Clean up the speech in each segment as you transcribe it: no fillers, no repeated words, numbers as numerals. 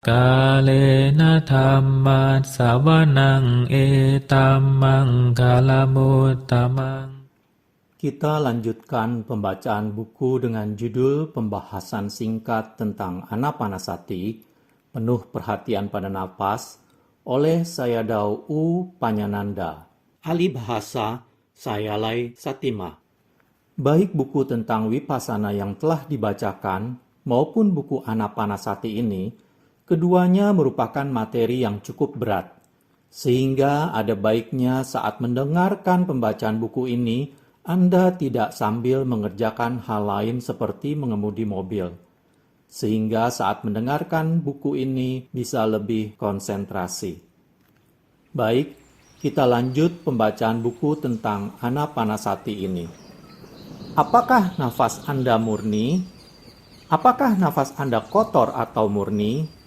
กาเลนะธัมมัสสวนังเอตัมมังคาลมุตตมัง Kita lanjutkan pembacaan buku dengan judul pembahasan singkat tentang Anapanasati, penuh perhatian pada napas, oleh Sayadaw U. Panyananda. Ahli bahasa Sayalai Satima. Baik buku tentang Vipassana yang telah dibacakan maupun buku Anapanasati ini, keduanya merupakan materi yang cukup berat. Sehingga ada baiknya saat mendengarkan pembacaan buku ini, Anda tidak sambil mengerjakan hal lain seperti mengemudi mobil. Sehingga saat mendengarkan buku ini bisa lebih konsentrasi. Baik, kita lanjut pembacaan buku tentang Anapanasati ini. Apakah nafas Anda murni? Apakah nafas Anda kotor atau murni?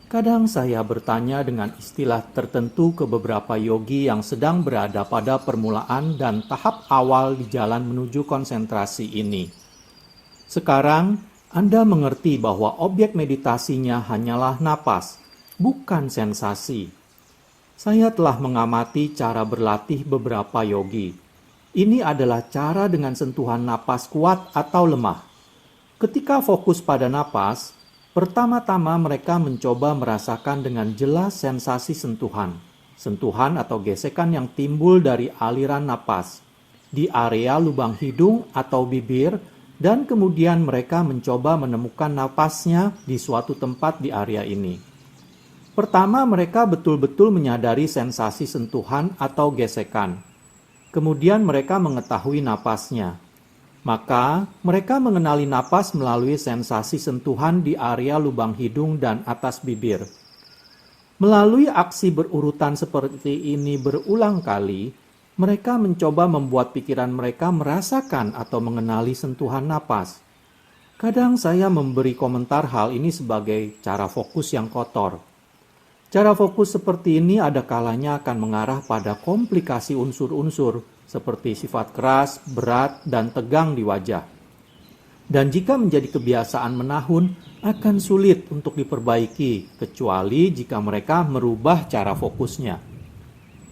Kadang saya bertanya dengan istilah tertentu ke beberapa yogi yang sedang berada pada permulaan dan tahap awal di jalan menuju konsentrasi ini. Sekarang, Anda mengerti bahwa objek meditasinya hanyalah napas, bukan sensasi. Saya telah mengamati cara berlatih beberapa yogi. Ini adalah cara dengan sentuhan napas kuat atau lemah. Ketika fokus pada napas, pertama-tama mereka mencoba merasakan dengan jelas sensasi sentuhan atau gesekan yang timbul dari aliran napas di area lubang hidung atau bibir, dan kemudian mereka mencoba menemukan napasnya di suatu tempat di area ini. Pertama, mereka betul-betul menyadari sensasi sentuhan atau gesekan. Kemudian mereka mengetahui napasnya. Maka, mereka mengenali napas melalui sensasi sentuhan di area lubang hidung dan atas bibir. Melalui aksi berurutan seperti ini berulang kali, mereka mencoba membuat pikiran mereka merasakan atau mengenali sentuhan napas. Kadang saya memberi komentar hal ini sebagai cara fokus yang kotor. Cara fokus seperti ini ada kalanya akan mengarah pada komplikasi unsur-unsur, seperti sifat keras, berat, dan tegang di wajah. Dan jika menjadi kebiasaan menahun, akan sulit untuk diperbaiki, kecuali jika mereka merubah cara fokusnya.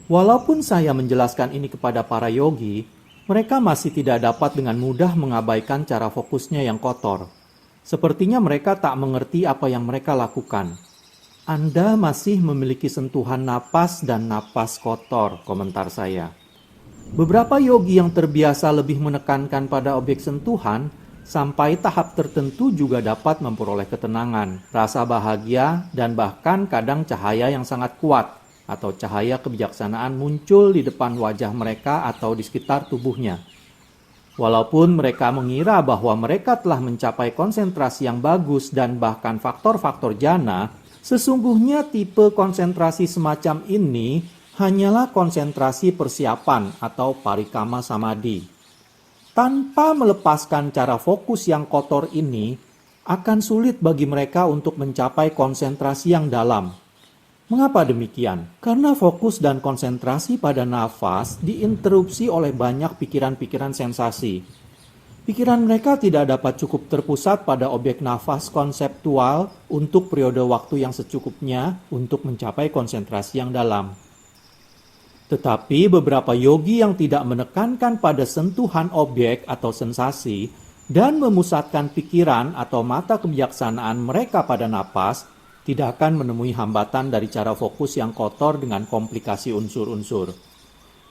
Walaupun saya menjelaskan ini kepada para yogi, mereka masih tidak dapat dengan mudah mengabaikan cara fokusnya yang kotor. Sepertinya mereka tak mengerti apa yang mereka lakukan. Anda masih memiliki sentuhan napas dan napas kotor, komentar saya. Beberapa yogi yang terbiasa lebih menekankan pada objek sentuhan, sampai tahap tertentu juga dapat memperoleh ketenangan, rasa bahagia, dan bahkan kadang cahaya yang sangat kuat, atau cahaya kebijaksanaan muncul di depan wajah mereka atau di sekitar tubuhnya. Walaupun mereka mengira bahwa mereka telah mencapai konsentrasi yang bagus dan bahkan faktor-faktor jana, sesungguhnya tipe konsentrasi semacam ini hanyalah konsentrasi persiapan atau parikama samadhi. Tanpa melepaskan cara fokus yang kotor ini, akan sulit bagi mereka untuk mencapai konsentrasi yang dalam. Mengapa demikian? Karena fokus dan konsentrasi pada nafas diinterupsi oleh banyak pikiran-pikiran sensasi. Pikiran mereka tidak dapat cukup terpusat pada objek nafas konseptual untuk periode waktu yang secukupnya untuk mencapai konsentrasi yang dalam. Tetapi beberapa yogi yang tidak menekankan pada sentuhan objek atau sensasi dan memusatkan pikiran atau mata kebijaksanaan mereka pada napas, tidak akan menemui hambatan dari cara fokus yang kotor dengan komplikasi unsur-unsur.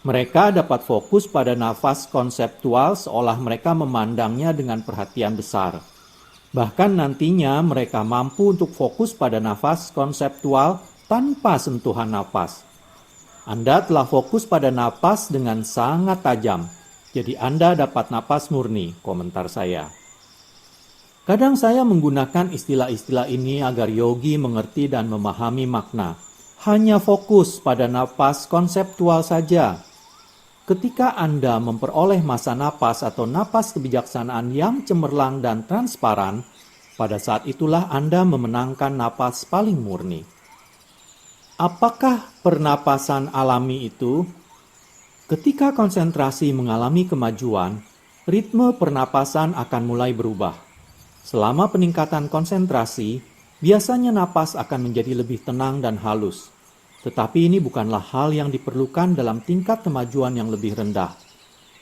Mereka dapat fokus pada nafas konseptual seolah mereka memandangnya dengan perhatian besar. Bahkan nantinya mereka mampu untuk fokus pada nafas konseptual tanpa sentuhan napas. Anda telah fokus pada napas dengan sangat tajam, jadi Anda dapat napas murni, komentar saya. Kadang saya menggunakan istilah-istilah ini agar yogi mengerti dan memahami makna. Hanya fokus pada napas konseptual saja. Ketika Anda memperoleh masa napas atau napas kebijaksanaan yang cemerlang dan transparan, pada saat itulah Anda memenangkan napas paling murni. Apakah pernapasan alami itu? Ketika konsentrasi mengalami kemajuan, ritme pernapasan akan mulai berubah. Selama peningkatan konsentrasi, biasanya napas akan menjadi lebih tenang dan halus. Tetapi ini bukanlah hal yang diperlukan dalam tingkat kemajuan yang lebih rendah.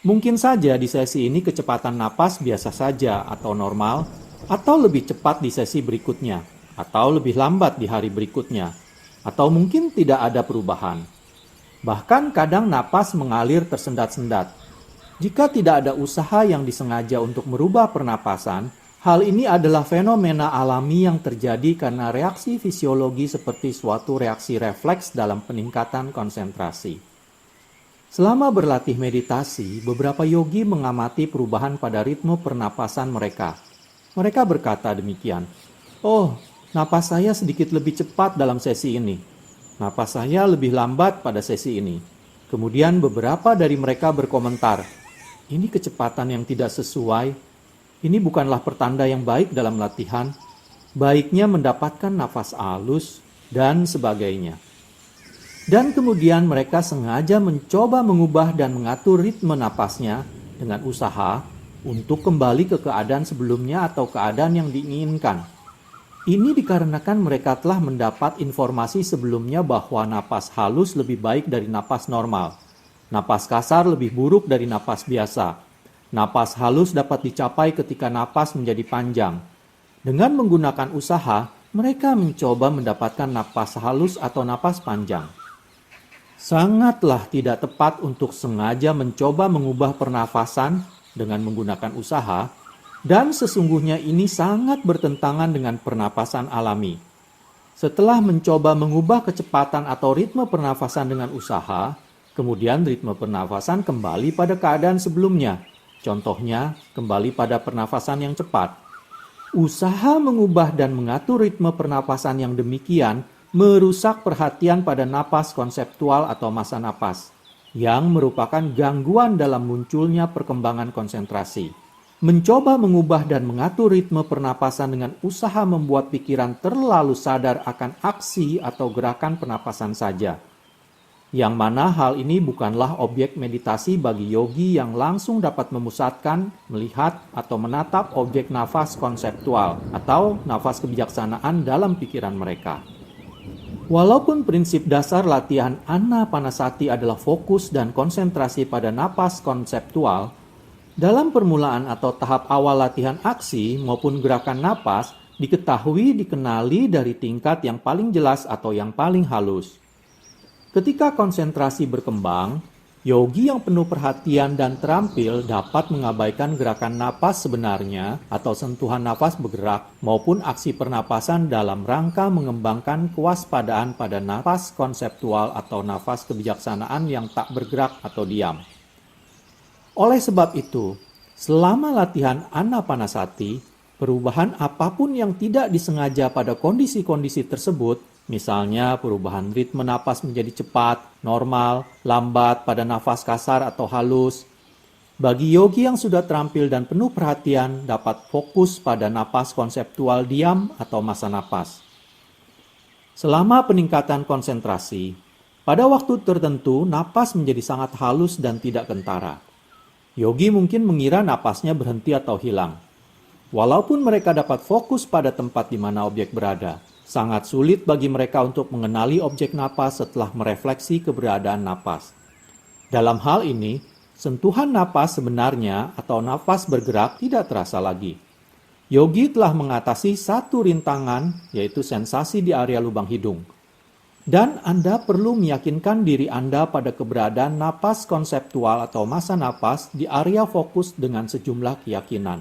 Mungkin saja di sesi ini kecepatan napas biasa saja atau normal, atau lebih cepat di sesi berikutnya, atau lebih lambat di hari berikutnya, atau mungkin tidak ada perubahan. Bahkan kadang napas mengalir tersendat-sendat. Jika tidak ada usaha yang disengaja untuk merubah pernapasan, hal ini adalah fenomena alami yang terjadi karena reaksi fisiologi seperti suatu reaksi refleks dalam peningkatan konsentrasi. Selama berlatih meditasi, beberapa yogi mengamati perubahan pada ritme pernapasan mereka. Mereka berkata demikian, "Oh, napas saya sedikit lebih cepat dalam sesi ini. Napas saya lebih lambat pada sesi ini." Kemudian beberapa dari mereka berkomentar, "Ini kecepatan yang tidak sesuai. Ini bukanlah pertanda yang baik dalam latihan. Baiknya mendapatkan nafas halus dan sebagainya." Dan kemudian mereka sengaja mencoba mengubah dan mengatur ritme napasnya dengan usaha untuk kembali ke keadaan sebelumnya atau keadaan yang diinginkan. Ini dikarenakan mereka telah mendapat informasi sebelumnya bahwa napas halus lebih baik dari napas normal. Napas kasar lebih buruk dari napas biasa. Napas halus dapat dicapai ketika napas menjadi panjang. Dengan menggunakan usaha, mereka mencoba mendapatkan napas halus atau napas panjang. Sangatlah tidak tepat untuk sengaja mencoba mengubah pernafasan dengan menggunakan usaha, dan sesungguhnya ini sangat bertentangan dengan pernapasan alami. Setelah mencoba mengubah kecepatan atau ritme pernafasan dengan usaha, kemudian ritme pernafasan kembali pada keadaan sebelumnya. Contohnya, kembali pada pernafasan yang cepat. Usaha mengubah dan mengatur ritme pernapasan yang demikian merusak perhatian pada napas konseptual atau masa napas, yang merupakan gangguan dalam munculnya perkembangan konsentrasi. Mencoba mengubah dan mengatur ritme pernapasan dengan usaha membuat pikiran terlalu sadar akan aksi atau gerakan pernapasan saja. Yang mana hal ini bukanlah objek meditasi bagi yogi yang langsung dapat memusatkan, melihat, atau menatap objek nafas konseptual atau nafas kebijaksanaan dalam pikiran mereka. Walaupun prinsip dasar latihan Anapanasati adalah fokus dan konsentrasi pada napas konseptual, dalam permulaan atau tahap awal latihan aksi maupun gerakan napas dikenali dari tingkat yang paling jelas atau yang paling halus. Ketika konsentrasi berkembang, yogi yang penuh perhatian dan terampil dapat mengabaikan gerakan napas sebenarnya atau sentuhan napas bergerak maupun aksi pernapasan dalam rangka mengembangkan kewaspadaan pada napas konseptual atau nafas kebijaksanaan yang tak bergerak atau diam. Oleh sebab itu, selama latihan Anapanasati, perubahan apapun yang tidak disengaja pada kondisi-kondisi tersebut, misalnya perubahan ritme napas menjadi cepat, normal, lambat pada nafas kasar atau halus. Bagi yogi yang sudah terampil dan penuh perhatian dapat fokus pada napas konseptual diam atau masa napas. Selama peningkatan konsentrasi, pada waktu tertentu napas menjadi sangat halus dan tidak kentara. Yogi mungkin mengira napasnya berhenti atau hilang. Walaupun mereka dapat fokus pada tempat di mana objek berada, sangat sulit bagi mereka untuk mengenali objek napas setelah merefleksi keberadaan napas. Dalam hal ini, sentuhan napas sebenarnya atau napas bergerak tidak terasa lagi. Yogi telah mengatasi satu rintangan, yaitu sensasi di area lubang hidung. Dan Anda perlu meyakinkan diri Anda pada keberadaan napas konseptual atau masa napas di area fokus dengan sejumlah keyakinan.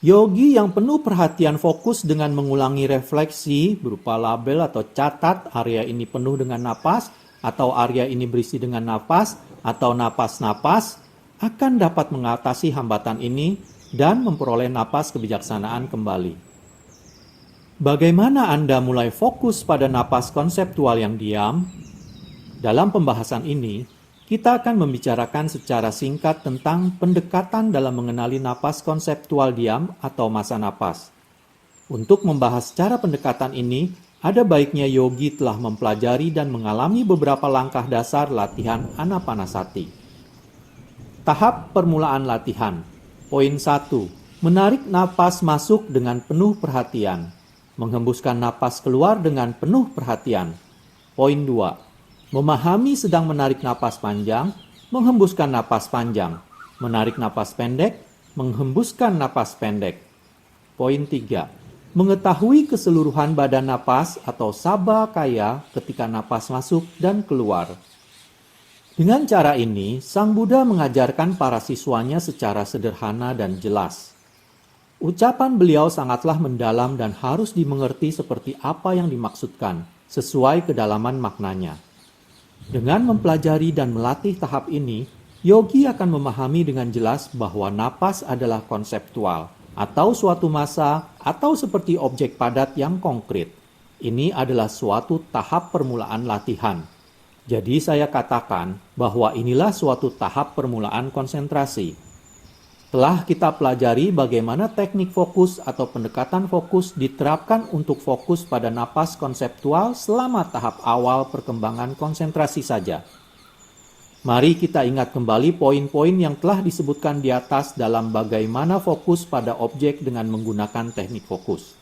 Yogi yang penuh perhatian fokus dengan mengulangi refleksi berupa label atau catat area ini penuh dengan napas atau area ini berisi dengan napas atau napas-napas akan dapat mengatasi hambatan ini dan memperoleh napas kebijaksanaan kembali. Bagaimana Anda mulai fokus pada napas konseptual yang diam? Dalam pembahasan ini, kita akan membicarakan secara singkat tentang pendekatan dalam mengenali napas konseptual diam atau masa napas. Untuk membahas cara pendekatan ini, ada baiknya yogi telah mempelajari dan mengalami beberapa langkah dasar latihan Anapanasati. Tahap permulaan latihan. Poin 1. Menarik napas masuk dengan penuh perhatian. menghembuskan napas keluar dengan penuh perhatian. Poin 2. Memahami sedang menarik napas panjang, menghembuskan napas panjang, menarik napas pendek, menghembuskan napas pendek. Poin 3. Mengetahui keseluruhan badan napas atau sabakaya ketika napas masuk dan keluar. Dengan cara ini, Sang Buddha mengajarkan para siswanya secara sederhana dan jelas. Ucapan beliau sangatlah mendalam dan harus dimengerti seperti apa yang dimaksudkan, sesuai kedalaman maknanya. Dengan mempelajari dan melatih tahap ini, yogi akan memahami dengan jelas bahwa napas adalah konseptual, atau suatu massa, atau seperti objek padat yang konkret. Ini adalah suatu tahap permulaan latihan. Jadi saya katakan bahwa inilah suatu tahap permulaan konsentrasi. Telah kita pelajari bagaimana teknik fokus atau pendekatan fokus diterapkan untuk fokus pada napas konseptual selama tahap awal perkembangan konsentrasi saja. Mari kita ingat kembali poin-poin yang telah disebutkan di atas dalam bagaimana fokus pada objek dengan menggunakan teknik fokus.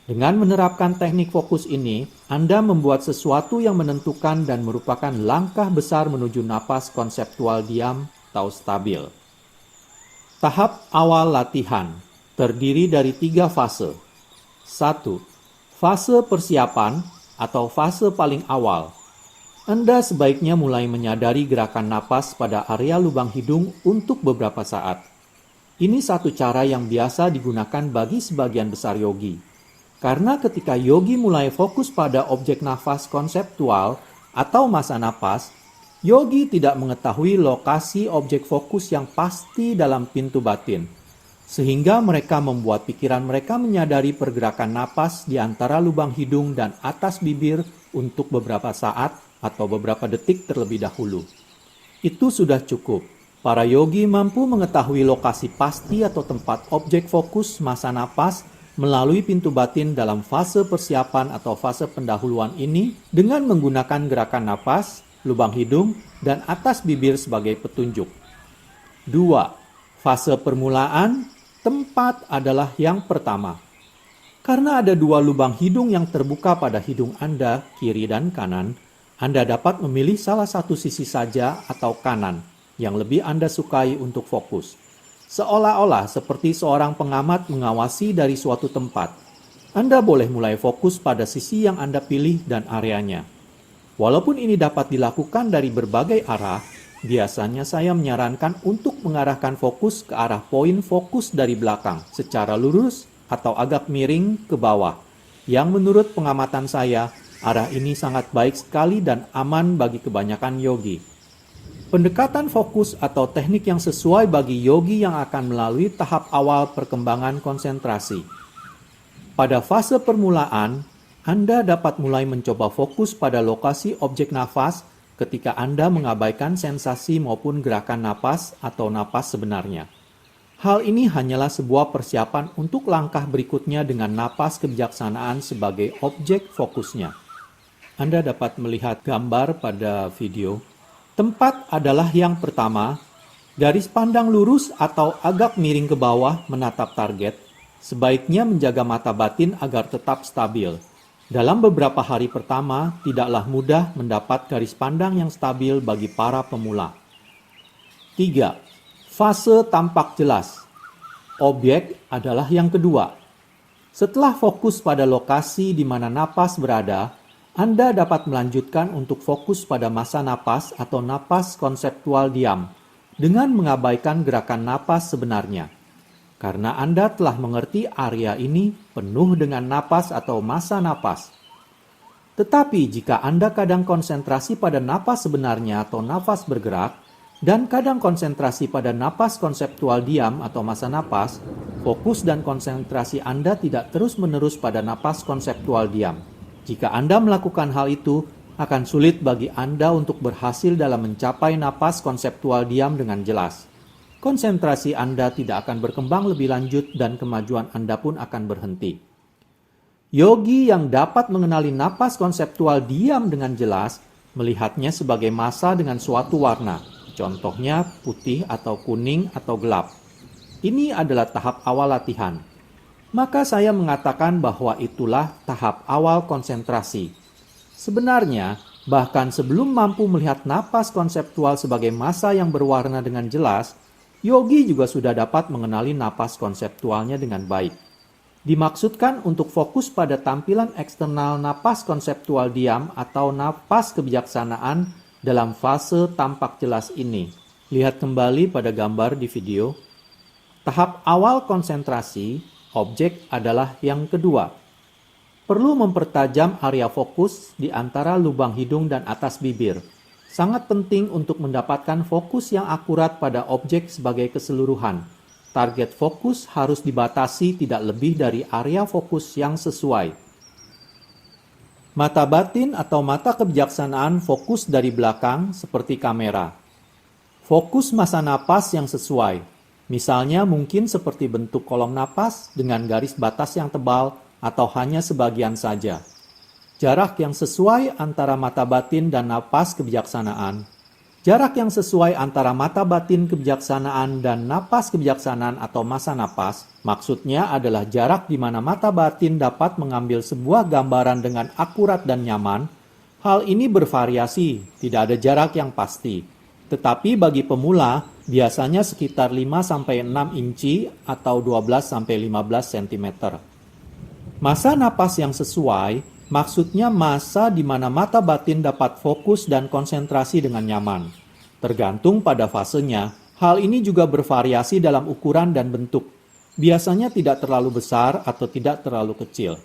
Dengan menerapkan teknik fokus ini, Anda membuat sesuatu yang menentukan dan merupakan langkah besar menuju napas konseptual diam atau stabil. Tahap awal latihan terdiri dari 3 fase. 1. Fase persiapan atau fase paling awal. Anda sebaiknya mulai menyadari gerakan napas pada area lubang hidung untuk beberapa saat. Ini satu cara yang biasa digunakan bagi sebagian besar yogi. Karena ketika yogi mulai fokus pada objek nafas konseptual atau massa napas, yogi tidak mengetahui lokasi objek fokus yang pasti dalam pintu batin, sehingga mereka membuat pikiran mereka menyadari pergerakan napas di antara lubang hidung dan atas bibir untuk beberapa saat atau beberapa detik terlebih dahulu. Itu sudah cukup. Para yogi mampu mengetahui lokasi pasti atau tempat objek fokus massa napas melalui pintu batin dalam fase persiapan atau fase pendahuluan ini dengan menggunakan gerakan napas, lubang hidung, dan atas bibir sebagai petunjuk. 2. Fase permulaan, tempat adalah yang pertama. Karena ada 2 lubang hidung yang terbuka pada hidung Anda, kiri dan kanan, Anda dapat memilih salah satu sisi saja atau kanan yang lebih Anda sukai untuk fokus. Seolah-olah seperti seorang pengamat mengawasi dari suatu tempat. Anda boleh mulai fokus pada sisi yang Anda pilih dan areanya. Walaupun ini dapat dilakukan dari berbagai arah, biasanya saya menyarankan untuk mengarahkan fokus ke arah poin fokus dari belakang, secara lurus atau agak miring ke bawah. Yang menurut pengamatan saya, arah ini sangat baik sekali dan aman bagi kebanyakan yogi. Pendekatan fokus atau teknik yang sesuai bagi yogi yang akan melalui tahap awal perkembangan konsentrasi. Pada fase permulaan, Anda dapat mulai mencoba fokus pada lokasi objek nafas ketika Anda mengabaikan sensasi maupun gerakan napas atau napas sebenarnya. Hal ini hanyalah sebuah persiapan untuk langkah berikutnya dengan napas kebijaksanaan sebagai objek fokusnya. Anda dapat melihat gambar pada video. Tempat adalah yang pertama, garis pandang lurus atau agak miring ke bawah menatap target, sebaiknya menjaga mata batin agar tetap stabil. Dalam beberapa hari pertama, tidaklah mudah mendapat garis pandang yang stabil bagi para pemula. 3. Fase tampak jelas. Objek adalah yang kedua. Setelah fokus pada lokasi di mana napas berada, Anda dapat melanjutkan untuk fokus pada massa napas atau napas konseptual diam dengan mengabaikan gerakan napas sebenarnya. Karena Anda telah mengerti area ini penuh dengan napas atau massa napas. Tetapi jika Anda kadang konsentrasi pada napas sebenarnya atau nafas bergerak, dan kadang konsentrasi pada napas konseptual diam atau massa napas, fokus dan konsentrasi Anda tidak terus-menerus pada napas konseptual diam. Jika Anda melakukan hal itu, akan sulit bagi Anda untuk berhasil dalam mencapai napas konseptual diam dengan jelas. Konsentrasi Anda tidak akan berkembang lebih lanjut dan kemajuan Anda pun akan berhenti. Yogi yang dapat mengenali napas konseptual diam dengan jelas, melihatnya sebagai massa dengan suatu warna, contohnya putih atau kuning atau gelap. Ini adalah tahap awal latihan. maka saya mengatakan bahwa itulah tahap awal konsentrasi. Sebenarnya, bahkan sebelum mampu melihat napas konseptual sebagai massa yang berwarna dengan jelas, yogi juga sudah dapat mengenali napas konseptualnya dengan baik. Dimaksudkan untuk fokus pada tampilan eksternal napas konseptual diam atau napas kebijaksanaan dalam fase tampak jelas ini. Lihat kembali pada gambar di video. Tahap awal konsentrasi, objek adalah yang kedua. Perlu mempertajam area fokus di antara lubang hidung dan atas bibir. Sangat penting untuk mendapatkan fokus yang akurat pada objek sebagai keseluruhan. Target fokus harus dibatasi tidak lebih dari area fokus yang sesuai. Mata batin atau mata kebijaksanaan fokus dari belakang seperti kamera. Fokus massa napas yang sesuai. Misalnya mungkin seperti bentuk kolom napas dengan garis batas yang tebal atau hanya sebagian saja. Jarak yang sesuai antara mata batin dan napas kebijaksanaan. Jarak yang sesuai antara mata batin kebijaksanaan dan napas kebijaksanaan atau massa napas, maksudnya adalah jarak di mana mata batin dapat mengambil sebuah gambaran dengan akurat dan nyaman. Hal ini bervariasi, tidak ada jarak yang pasti. Tetapi bagi pemula, biasanya sekitar 5-6 inci atau 12-15 cm. Massa napas yang sesuai, maksudnya massa di mana mata batin dapat fokus dan konsentrasi dengan nyaman. Tergantung pada fasenya, hal ini juga bervariasi dalam ukuran dan bentuk. Biasanya tidak terlalu besar atau tidak terlalu kecil.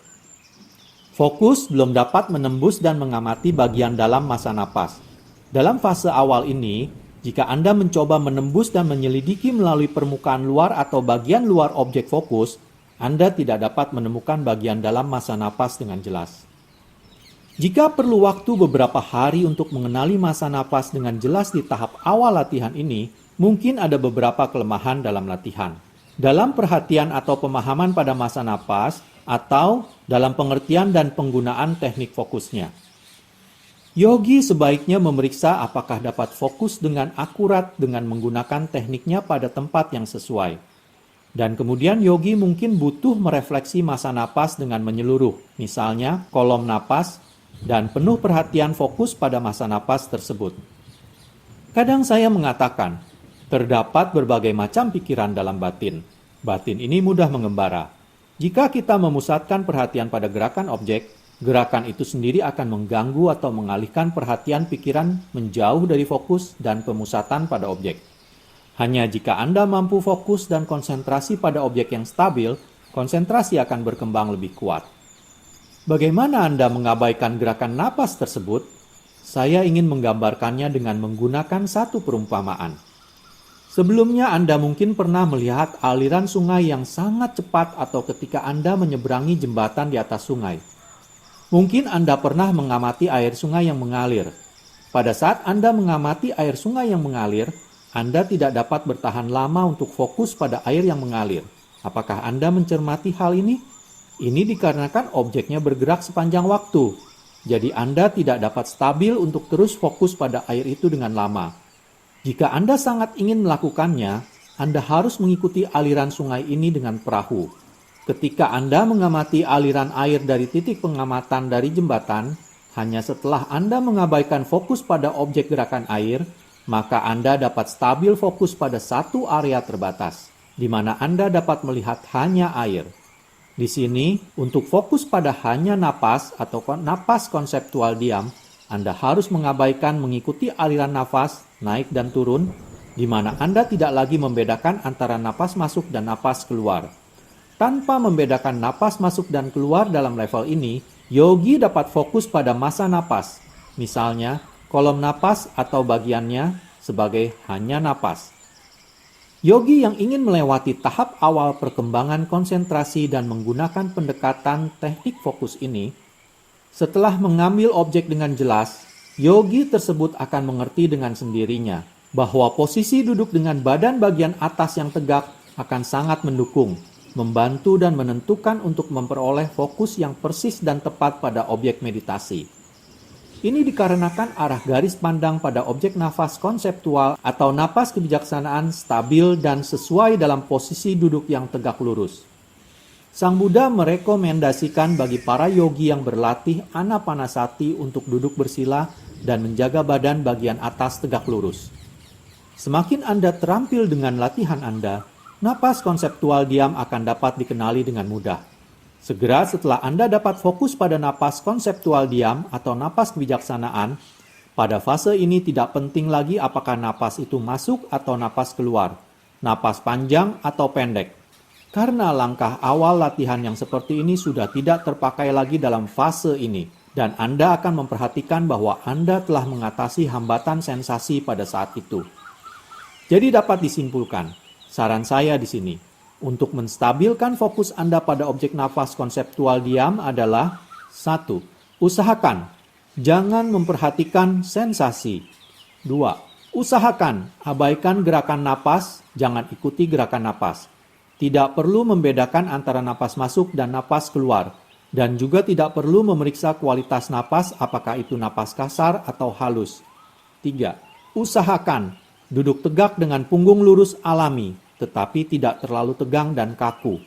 Fokus belum dapat menembus dan mengamati bagian dalam massa napas. Dalam fase awal ini, jika Anda mencoba menembus dan menyelidiki melalui permukaan luar atau bagian luar objek fokus, Anda tidak dapat menemukan bagian dalam massa napas dengan jelas. Jika perlu waktu beberapa hari untuk mengenali massa napas dengan jelas di tahap awal latihan ini, mungkin ada beberapa kelemahan dalam latihan. Dalam perhatian atau pemahaman pada massa napas, atau dalam pengertian dan penggunaan teknik fokusnya. Yogi sebaiknya memeriksa apakah dapat fokus dengan akurat dengan menggunakan tekniknya pada tempat yang sesuai. Dan kemudian yogi mungkin butuh merefleksi massa napas dengan menyeluruh, misalnya kolom napas, dan penuh perhatian fokus pada massa napas tersebut. Kadang saya mengatakan, terdapat berbagai macam pikiran dalam batin. Batin ini mudah mengembara. Jika kita memusatkan perhatian pada gerakan objek, gerakan itu sendiri akan mengganggu atau mengalihkan perhatian pikiran menjauh dari fokus dan pemusatan pada objek. Hanya jika Anda mampu fokus dan konsentrasi pada objek yang stabil, konsentrasi akan berkembang lebih kuat. Bagaimana Anda mengabaikan gerakan napas tersebut? Saya ingin menggambarkannya dengan menggunakan satu perumpamaan. Sebelumnya Anda mungkin pernah melihat aliran sungai yang sangat cepat atau ketika Anda menyeberangi jembatan di atas sungai. Mungkin Anda pernah mengamati air sungai yang mengalir. Pada saat Anda mengamati air sungai yang mengalir, Anda tidak dapat bertahan lama untuk fokus pada air yang mengalir. Apakah Anda mencermati hal ini? Ini dikarenakan objeknya bergerak sepanjang waktu. Jadi Anda tidak dapat stabil untuk terus fokus pada air itu dengan lama. Jika Anda sangat ingin melakukannya, Anda harus mengikuti aliran sungai ini dengan perahu. Ketika Anda mengamati aliran air dari titik pengamatan dari jembatan, hanya setelah Anda mengabaikan fokus pada objek gerakan air, maka Anda dapat stabil fokus pada satu area terbatas, di mana Anda dapat melihat hanya air. Di sini, untuk fokus pada hanya napas atau napas konseptual diam, Anda harus mengabaikan mengikuti aliran nafas naik dan turun, di mana Anda tidak lagi membedakan antara napas masuk dan napas keluar. Tanpa membedakan napas masuk dan keluar dalam level ini, yogi dapat fokus pada massa napas, misalnya kolom napas atau bagiannya sebagai hanya napas. Yogi yang ingin melewati tahap awal perkembangan konsentrasi dan menggunakan pendekatan teknik fokus ini, setelah mengambil objek dengan jelas, yogi tersebut akan mengerti dengan sendirinya bahwa posisi duduk dengan badan bagian atas yang tegak akan sangat mendukung, membantu dan menentukan untuk memperoleh fokus yang persis dan tepat pada objek meditasi. Ini dikarenakan arah garis pandang pada objek nafas konseptual atau napas kebijaksanaan stabil dan sesuai dalam posisi duduk yang tegak lurus. Sang Buddha merekomendasikan bagi para yogi yang berlatih anapanasati untuk duduk bersila dan menjaga badan bagian atas tegak lurus. Semakin Anda terampil dengan latihan Anda, napas konseptual diam akan dapat dikenali dengan mudah. Segera setelah Anda dapat fokus pada napas konseptual diam atau napas kebijaksanaan, pada fase ini tidak penting lagi apakah napas itu masuk atau napas keluar, napas panjang atau pendek. Karena langkah awal latihan yang seperti ini sudah tidak terpakai lagi dalam fase ini, dan Anda akan memperhatikan bahwa Anda telah mengatasi hambatan sensasi pada saat itu. Jadi dapat disimpulkan, saran saya di sini, untuk menstabilkan fokus Anda pada objek nafas konseptual diam adalah 1. Usahakan, jangan memperhatikan sensasi. 2. Usahakan, abaikan gerakan napas, jangan ikuti gerakan napas. Tidak perlu membedakan antara napas masuk dan napas keluar, dan juga tidak perlu memeriksa kualitas napas apakah itu napas kasar atau halus. 3. Usahakan duduk tegak dengan punggung lurus alami, tetapi tidak terlalu tegang dan kaku.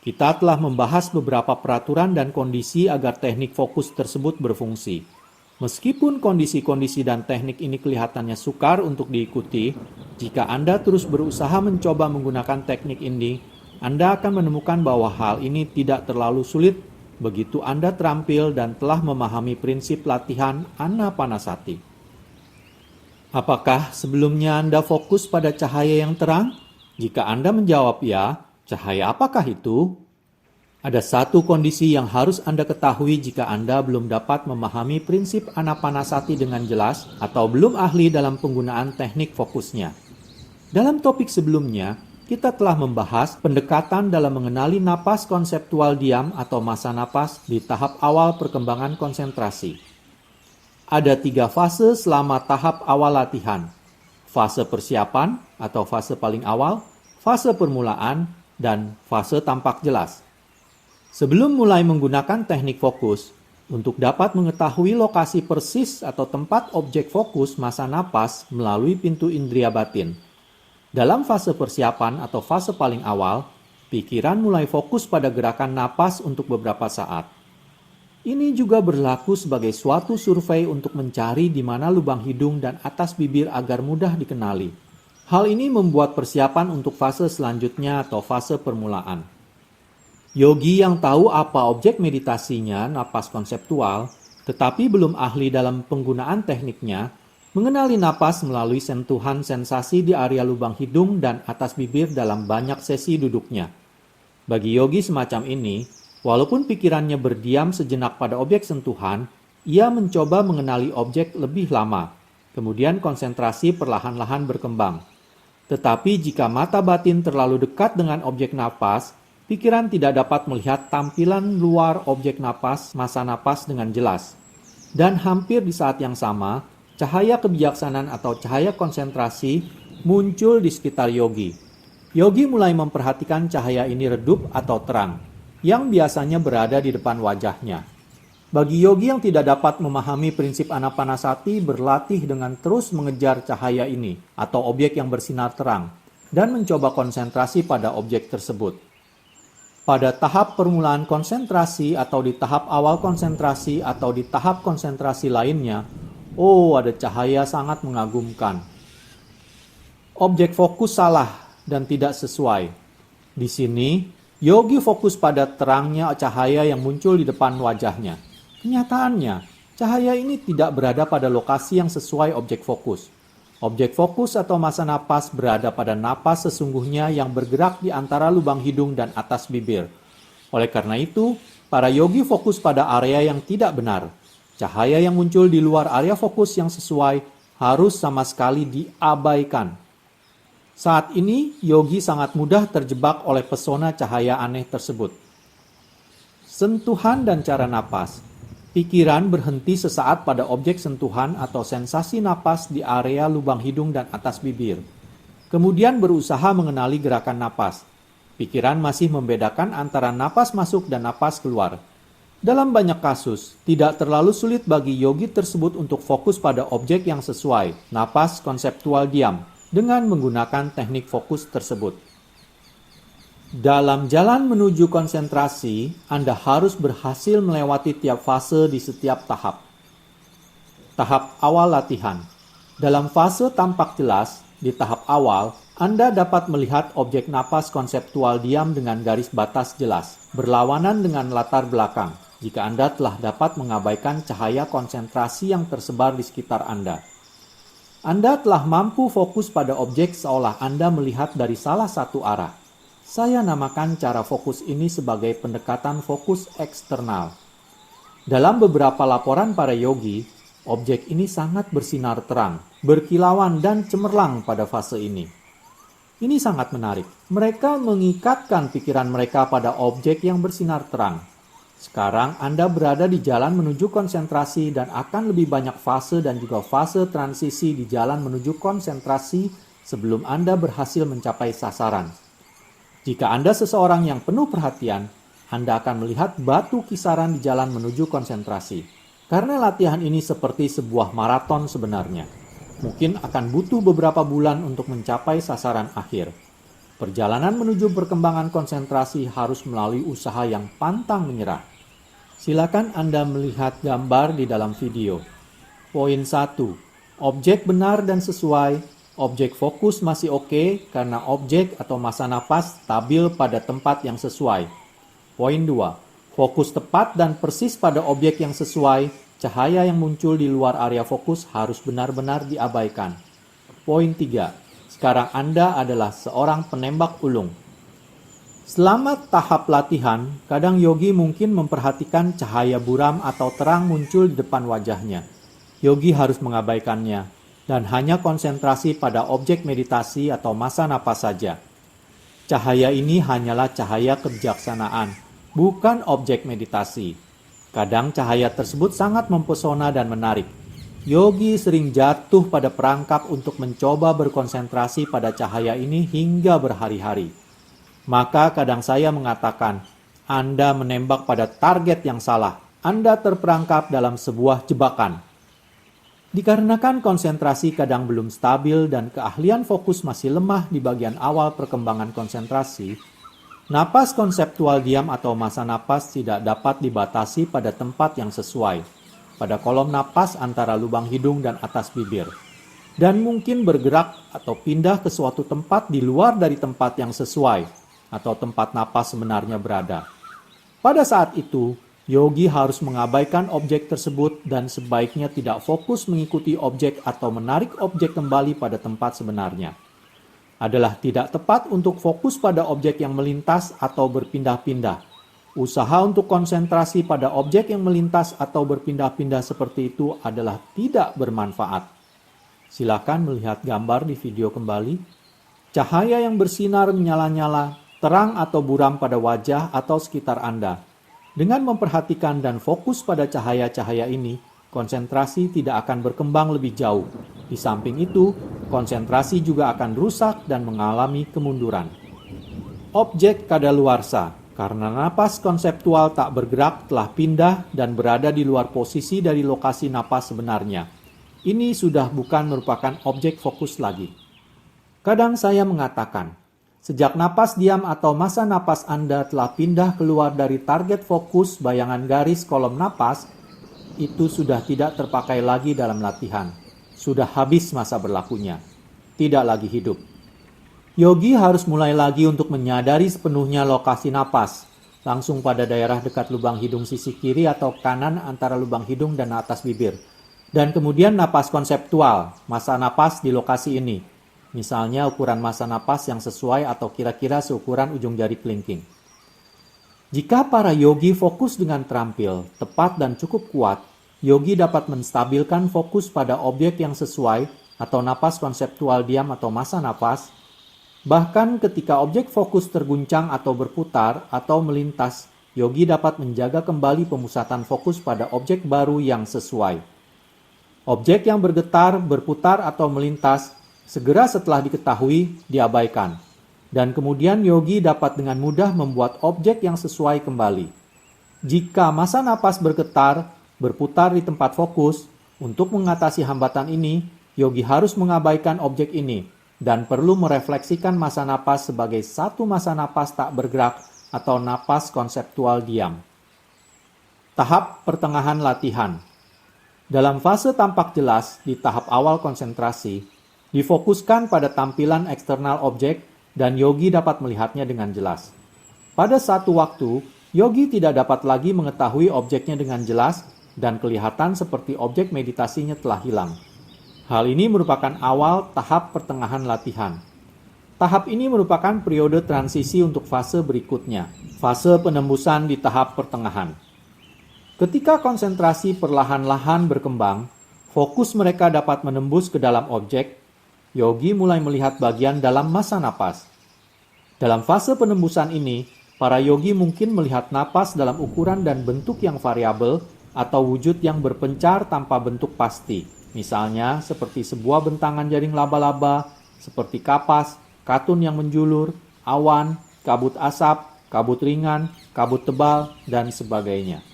Kita telah membahas beberapa peraturan dan kondisi agar teknik fokus tersebut berfungsi. Meskipun kondisi-kondisi dan teknik ini kelihatannya sukar untuk diikuti, jika Anda terus berusaha mencoba menggunakan teknik ini, Anda akan menemukan bahwa hal ini tidak terlalu sulit begitu Anda terampil dan telah memahami prinsip latihan anapanasati. Apakah sebelumnya Anda fokus pada cahaya yang terang? Jika Anda menjawab ya, cahaya apakah itu? Ada satu kondisi yang harus Anda ketahui jika Anda belum dapat memahami prinsip anapanasati dengan jelas atau belum ahli dalam penggunaan teknik fokusnya. Dalam topik sebelumnya, kita telah membahas pendekatan dalam mengenali napas konseptual diam atau masa napas di tahap awal perkembangan konsentrasi. Ada 3 fase selama tahap awal latihan: fase persiapan atau fase paling awal, fase permulaan, dan fase tampak jelas. Sebelum mulai menggunakan teknik fokus, untuk dapat mengetahui lokasi persis atau tempat objek fokus masa napas melalui pintu indera batin. Dalam fase persiapan atau fase paling awal, pikiran mulai fokus pada gerakan napas untuk beberapa saat. Ini juga berlaku sebagai suatu survei untuk mencari di mana lubang hidung dan atas bibir agar mudah dikenali. Hal ini membuat persiapan untuk fase selanjutnya atau fase permulaan. Yogi yang tahu apa objek meditasinya, napas konseptual, tetapi belum ahli dalam penggunaan tekniknya, mengenali napas melalui sentuhan sensasi di area lubang hidung dan atas bibir dalam banyak sesi duduknya. Bagi yogi semacam ini, walaupun pikirannya berdiam sejenak pada objek sentuhan, ia mencoba mengenali objek lebih lama, kemudian konsentrasi perlahan-lahan berkembang. Tetapi jika mata batin terlalu dekat dengan objek napas, pikiran tidak dapat melihat tampilan luar objek napas, masa napas dengan jelas. Dan hampir di saat yang sama, cahaya kebijaksanaan atau cahaya konsentrasi muncul di sekitar yogi. Yogi mulai memperhatikan cahaya ini redup atau terang, yang biasanya berada di depan wajahnya. Bagi yogi yang tidak dapat memahami prinsip anapanasati, berlatih dengan terus mengejar cahaya ini atau objek yang bersinar terang, dan mencoba konsentrasi pada objek tersebut. Pada tahap permulaan konsentrasi atau di tahap awal konsentrasi atau di tahap konsentrasi lainnya, ada cahaya sangat mengagumkan. Objek fokus salah dan tidak sesuai. Di sini, yogi fokus pada terangnya cahaya yang muncul di depan wajahnya. Kenyataannya, cahaya ini tidak berada pada lokasi yang sesuai objek fokus. Objek fokus atau masa napas berada pada napas sesungguhnya yang bergerak di antara lubang hidung dan atas bibir. Oleh karena itu, para yogi fokus pada area yang tidak benar. Cahaya yang muncul di luar area fokus yang sesuai harus sama sekali diabaikan. Saat ini, yogi sangat mudah terjebak oleh pesona cahaya aneh tersebut. Sentuhan dan cara napas. Pikiran berhenti sesaat pada objek sentuhan atau sensasi napas di area lubang hidung dan atas bibir. Kemudian berusaha mengenali gerakan napas. Pikiran masih membedakan antara napas masuk dan napas keluar. Dalam banyak kasus, tidak terlalu sulit bagi yogi tersebut untuk fokus pada objek yang sesuai, napas konseptual diam, dengan menggunakan teknik fokus tersebut. Dalam jalan menuju konsentrasi, Anda harus berhasil melewati tiap fase di setiap tahap. Tahap awal latihan. Dalam fase tampak jelas, di tahap awal, Anda dapat melihat objek napas konseptual diam dengan garis batas jelas, berlawanan dengan latar belakang, jika Anda telah dapat mengabaikan cahaya konsentrasi yang tersebar di sekitar Anda. Anda telah mampu fokus pada objek seolah Anda melihat dari salah satu arah. Saya namakan cara fokus ini sebagai pendekatan fokus eksternal. Dalam beberapa laporan para yogi, objek ini sangat bersinar terang, berkilauan dan cemerlang pada fase ini. Ini sangat menarik. Mereka mengikatkan pikiran mereka pada objek yang bersinar terang. Sekarang Anda berada di jalan menuju konsentrasi dan akan lebih banyak fase dan juga fase transisi di jalan menuju konsentrasi sebelum Anda berhasil mencapai sasaran. Jika Anda seseorang yang penuh perhatian, Anda akan melihat batu kisaran di jalan menuju konsentrasi. Karena latihan ini seperti sebuah maraton sebenarnya. Mungkin akan butuh beberapa bulan untuk mencapai sasaran akhir. Perjalanan menuju perkembangan konsentrasi harus melalui usaha yang pantang menyerah. Silakan Anda melihat gambar di dalam video. Poin 1. Objek benar dan sesuai. Objek fokus masih oke karena objek atau massa napas stabil pada tempat yang sesuai. Poin 2. Fokus tepat dan persis pada objek yang sesuai. Cahaya yang muncul di luar area fokus harus benar-benar diabaikan. Poin 3. Sekarang Anda adalah seorang penembak ulung. Selama tahap latihan, kadang yogi mungkin memperhatikan cahaya buram atau terang muncul di depan wajahnya. Yogi harus mengabaikannya dan hanya konsentrasi pada objek meditasi atau massa napas saja. Cahaya ini hanyalah cahaya kebijaksanaan, bukan objek meditasi. Kadang cahaya tersebut sangat mempesona dan menarik. Yogi sering jatuh pada perangkap untuk mencoba berkonsentrasi pada cahaya ini hingga berhari-hari. Maka kadang saya mengatakan, Anda menembak pada target yang salah. Anda terperangkap dalam sebuah jebakan. Dikarenakan konsentrasi kadang belum stabil dan keahlian fokus masih lemah di bagian awal perkembangan konsentrasi, napas konseptual diam atau massa napas tidak dapat dibatasi pada tempat yang sesuai, pada kolom napas antara lubang hidung dan atas bibir, dan mungkin bergerak atau pindah ke suatu tempat di luar dari tempat yang sesuai, atau tempat napas sebenarnya berada. Pada saat itu, yogi harus mengabaikan objek tersebut dan sebaiknya tidak fokus mengikuti objek atau menarik objek kembali pada tempat sebenarnya. Adalah tidak tepat untuk fokus pada objek yang melintas atau berpindah-pindah. Usaha untuk konsentrasi pada objek yang melintas atau berpindah-pindah seperti itu adalah tidak bermanfaat. Silakan melihat gambar di video kembali. Cahaya yang bersinar menyala-nyala, terang atau buram pada wajah atau sekitar Anda. Dengan memperhatikan dan fokus pada cahaya-cahaya ini, konsentrasi tidak akan berkembang lebih jauh. Di samping itu, konsentrasi juga akan rusak dan mengalami kemunduran. Objek kadaluarsa, karena napas konseptual tak bergerak telah pindah dan berada di luar posisi dari lokasi napas sebenarnya. Ini sudah bukan merupakan objek fokus lagi. Kadang saya mengatakan, sejak napas diam atau massa napas Anda telah pindah keluar dari target fokus bayangan garis kolom napas, itu sudah tidak terpakai lagi dalam latihan. Sudah habis masa berlakunya. Tidak lagi hidup. Yogi harus mulai lagi untuk menyadari sepenuhnya lokasi napas, langsung pada daerah dekat lubang hidung sisi kiri atau kanan antara lubang hidung dan atas bibir. Dan kemudian napas konseptual, massa napas di lokasi ini. Misalnya ukuran massa napas yang sesuai atau kira-kira seukuran ujung jari kelingking. Jika para yogi fokus dengan terampil, tepat dan cukup kuat, yogi dapat menstabilkan fokus pada objek yang sesuai atau napas konseptual diam atau massa napas. Bahkan ketika objek fokus terguncang atau berputar atau melintas, yogi dapat menjaga kembali pemusatan fokus pada objek baru yang sesuai. Objek yang bergetar, berputar atau melintas segera setelah diketahui, diabaikan. Dan kemudian yogi dapat dengan mudah membuat objek yang sesuai kembali. Jika massa napas bergetar, berputar di tempat fokus, untuk mengatasi hambatan ini, yogi harus mengabaikan objek ini dan perlu merefleksikan masa napas sebagai satu masa napas tak bergerak atau napas konseptual diam. Tahap pertengahan latihan. Dalam fase tampak jelas di tahap awal konsentrasi, difokuskan pada tampilan eksternal objek dan yogi dapat melihatnya dengan jelas. Pada satu waktu, yogi tidak dapat lagi mengetahui objeknya dengan jelas dan kelihatan seperti objek meditasinya telah hilang. Hal ini merupakan awal tahap pertengahan latihan. Tahap ini merupakan periode transisi untuk fase berikutnya, fase penembusan di tahap pertengahan. Ketika konsentrasi perlahan-lahan berkembang, fokus mereka dapat menembus ke dalam objek, yogi mulai melihat bagian dalam masa napas. Dalam fase penembusan ini, para yogi mungkin melihat napas dalam ukuran dan bentuk yang variabel atau wujud yang berpencar tanpa bentuk pasti. Misalnya seperti sebuah bentangan jaring laba-laba, seperti kapas, katun yang menjulur, awan, kabut asap, kabut ringan, kabut tebal, dan sebagainya.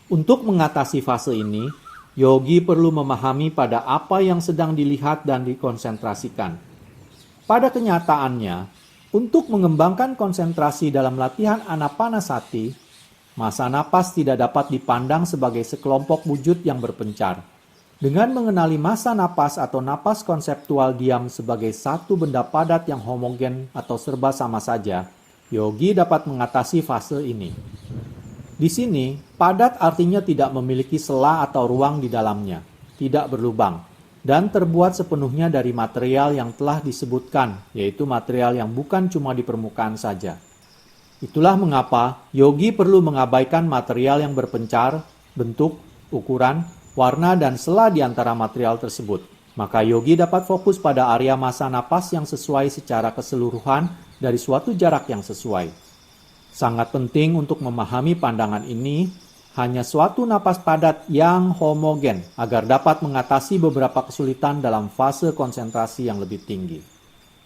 Untuk mengatasi fase ini, yogi perlu memahami pada apa yang sedang dilihat dan dikonsentrasikan. Pada kenyataannya, untuk mengembangkan konsentrasi dalam latihan anapanasati, masa napas tidak dapat dipandang sebagai sekelompok wujud yang berpencar. Dengan mengenali masa napas atau napas konseptual diam sebagai satu benda padat yang homogen atau serba sama saja, yogi dapat mengatasi fase ini. Di sini, padat artinya tidak memiliki sela atau ruang di dalamnya, tidak berlubang, dan terbuat sepenuhnya dari material yang telah disebutkan, yaitu material yang bukan cuma di permukaan saja. Itulah mengapa yogi perlu mengabaikan material yang berpencar, bentuk, ukuran, warna, dan sela di antara material tersebut. Maka yogi dapat fokus pada area masa napas yang sesuai secara keseluruhan dari suatu jarak yang sesuai. Sangat penting untuk memahami pandangan ini, hanya suatu napas padat yang homogen agar dapat mengatasi beberapa kesulitan dalam fase konsentrasi yang lebih tinggi.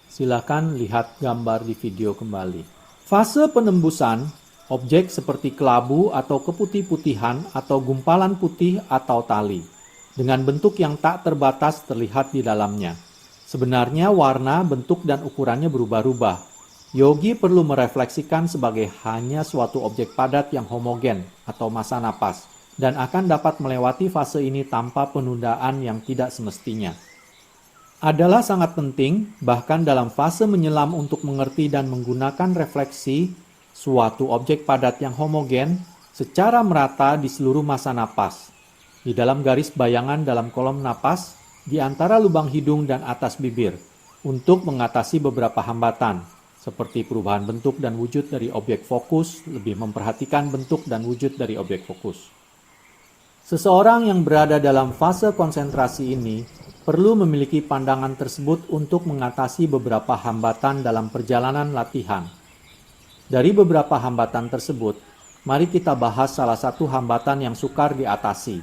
Silakan lihat gambar di video kembali. Fase penembusan, objek seperti kelabu atau keputih-putihan atau gumpalan putih atau tali, dengan bentuk yang tak terbatas terlihat di dalamnya. Sebenarnya warna, bentuk, dan ukurannya berubah-ubah. Yogi perlu merefleksikan sebagai hanya suatu objek padat yang homogen atau masa napas, dan akan dapat melewati fase ini tanpa penundaan yang tidak semestinya. Adalah sangat penting, bahkan dalam fase menyelam untuk mengerti dan menggunakan refleksi suatu objek padat yang homogen secara merata di seluruh masa napas, di dalam garis bayangan dalam kolom napas, di antara lubang hidung dan atas bibir, untuk mengatasi beberapa hambatan, seperti perubahan bentuk dan wujud dari objek fokus, lebih memperhatikan bentuk dan wujud dari objek fokus. Seseorang yang berada dalam fase konsentrasi ini perlu memiliki pandangan tersebut untuk mengatasi beberapa hambatan dalam perjalanan latihan. Dari beberapa hambatan tersebut, mari kita bahas salah satu hambatan yang sukar diatasi.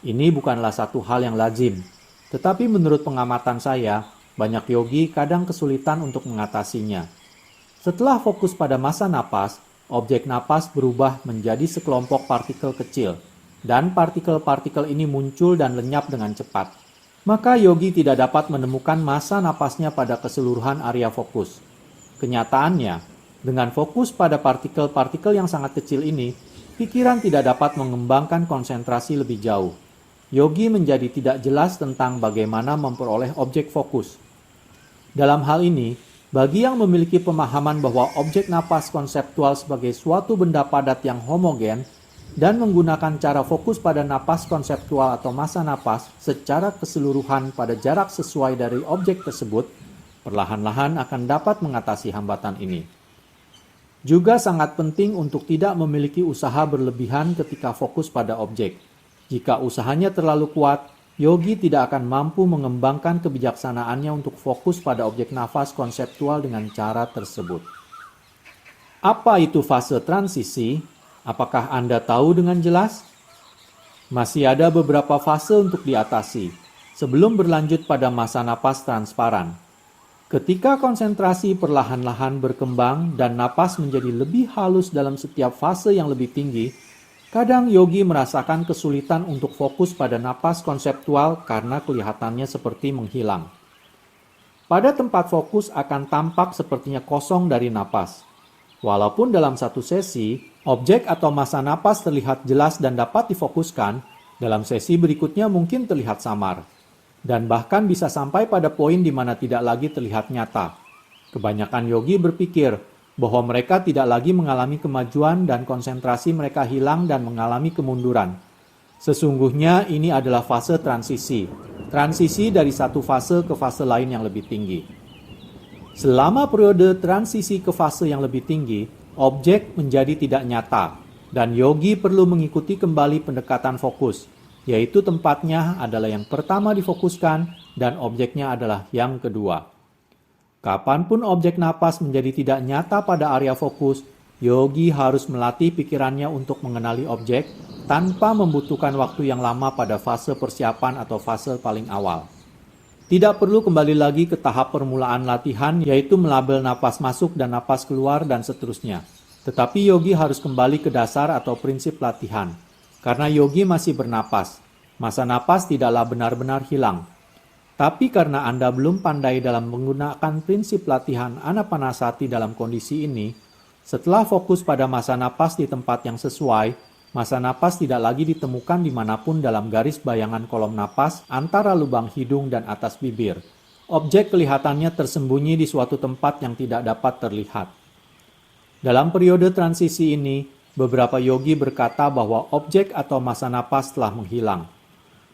Ini bukanlah satu hal yang lazim, tetapi menurut pengamatan saya, banyak yogi kadang kesulitan untuk mengatasinya. Setelah fokus pada masa napas, objek napas berubah menjadi sekelompok partikel kecil, dan partikel-partikel ini muncul dan lenyap dengan cepat. Maka yogi tidak dapat menemukan masa napasnya pada keseluruhan area fokus. Kenyataannya, dengan fokus pada partikel-partikel yang sangat kecil ini, pikiran tidak dapat mengembangkan konsentrasi lebih jauh. Yogi menjadi tidak jelas tentang bagaimana memperoleh objek fokus. Dalam hal ini, bagi yang memiliki pemahaman bahwa objek napas konseptual sebagai suatu benda padat yang homogen dan menggunakan cara fokus pada napas konseptual atau masa napas secara keseluruhan pada jarak sesuai dari objek tersebut, perlahan-lahan akan dapat mengatasi hambatan ini. Juga sangat penting untuk tidak memiliki usaha berlebihan ketika fokus pada objek. Jika usahanya terlalu kuat, yogi tidak akan mampu mengembangkan kebijaksanaannya untuk fokus pada objek nafas konseptual dengan cara tersebut. Apa itu fase transisi? Apakah Anda tahu dengan jelas? Masih ada beberapa fase untuk diatasi, sebelum berlanjut pada masa napas transparan. Ketika konsentrasi perlahan-lahan berkembang dan napas menjadi lebih halus dalam setiap fase yang lebih tinggi, kadang yogi merasakan kesulitan untuk fokus pada napas konseptual karena kelihatannya seperti menghilang. pada tempat fokus akan tampak sepertinya kosong dari napas. Walaupun dalam satu sesi, objek atau massa napas terlihat jelas dan dapat difokuskan, dalam sesi berikutnya mungkin terlihat samar. Dan bahkan bisa sampai pada poin di mana tidak lagi terlihat nyata. Kebanyakan yogi berpikir bahwa mereka tidak lagi mengalami kemajuan dan konsentrasi mereka hilang dan mengalami kemunduran. Sesungguhnya ini adalah fase transisi dari satu fase ke fase lain yang lebih tinggi. Selama periode transisi ke fase yang lebih tinggi, objek menjadi tidak nyata, dan yogi perlu mengikuti kembali pendekatan fokus, yaitu tempatnya adalah yang pertama difokuskan dan objeknya adalah yang kedua. Kapanpun objek napas menjadi tidak nyata pada area fokus, yogi harus melatih pikirannya untuk mengenali objek tanpa membutuhkan waktu yang lama pada fase persiapan atau fase paling awal. Tidak perlu kembali lagi ke tahap permulaan latihan, yaitu melabel napas masuk dan napas keluar dan seterusnya. Tetapi yogi harus kembali ke dasar atau prinsip latihan. Karena yogi masih bernapas, massa napas tidaklah benar-benar hilang. Tapi karena Anda belum pandai dalam menggunakan prinsip latihan anapanasati dalam kondisi ini, setelah fokus pada massa napas di tempat yang sesuai, massa napas tidak lagi ditemukan dimanapun dalam garis bayangan kolom napas antara lubang hidung dan atas bibir. Objek kelihatannya tersembunyi di suatu tempat yang tidak dapat terlihat. Dalam periode transisi ini, beberapa yogi berkata bahwa objek atau massa napas telah menghilang.